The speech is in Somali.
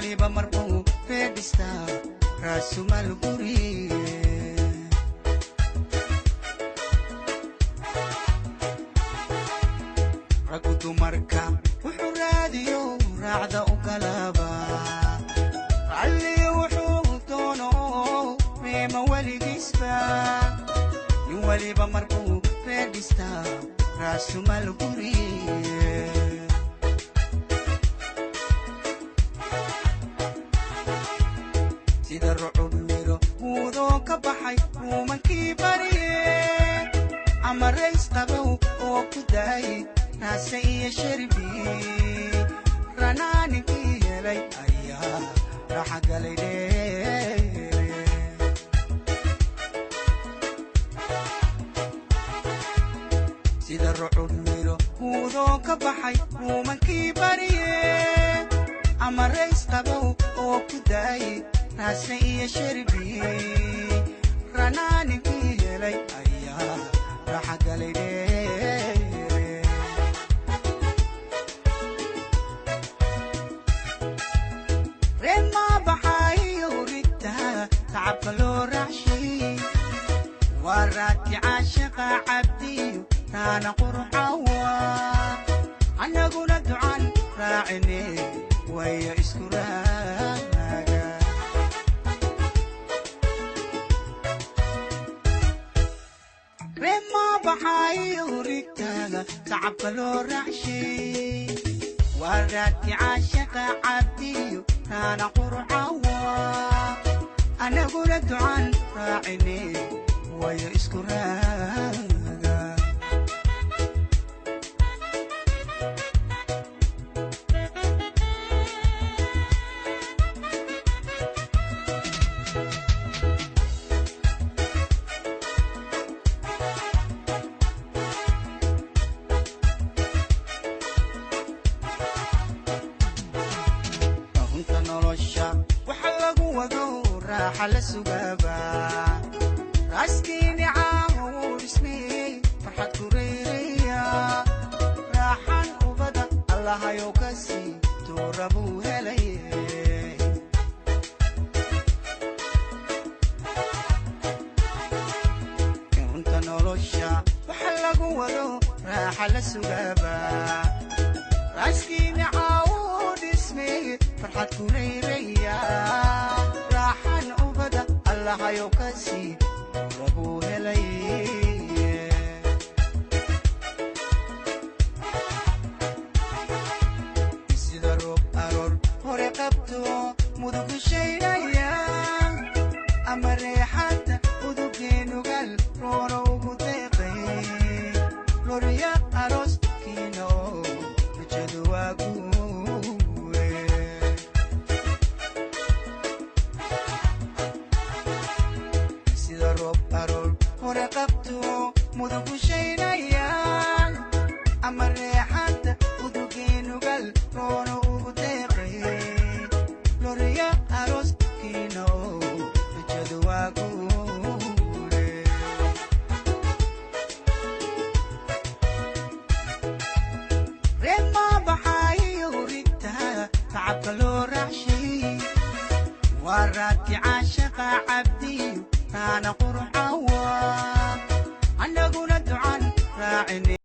waliba markuu fedhista raasumal guri ragu dumarka wuxuu raadiyo raacda u galaba ralli wuxuu doono reema waligiisba waliba markuu fedhista raasumal guri sida rucub miro wuudoo ka baxay ruumankii bariye ama rays qabow oo ku daayay naase iyo sharbi ranaaninkii helay ayaa raxa galay dheere sida rucub miro wuudoo ka baxay ruumankii bariye ama rays qabow oo ku daayay naase iyo sharbi ranaaninkii helay ayaa raxa galay dheere reema baxayo ridta tacabka loo raacshay waa raadki caashaqa cabdiyo taana qurxawa annaguna ducan raacine waya isku raaga reema baxayo ridta tacabka loo raacshay waa raadki caashaqa cabdiyo taana qurxawa annaguna ducan raacine waya isku raaga waxa lagu wado raaxa la sugaba raskini caawo ismii farxad ku reeya raaxan ubada allah ayo kasi turabu helay inta nolosha waxa lagu wado raaxa la sugaba raskini caawo ismii farxad ku reeya raaxan ubada allah ayo kasi turabu helay sida roob aroor hore qabto mudug shaynaya ama reexada udugeenugal rooro ugu deeqay loriya aroos kiino rajadu waagu hore qabto mudug shaynaya ama reexada udugeenugal rooro ugu deeqay loriya aroos kiino rajadu waagu reema baxayo ridta tacabka loo raacshay waa raadki caashaqa cabdiyo taana qurxawa annaguna ducan raacine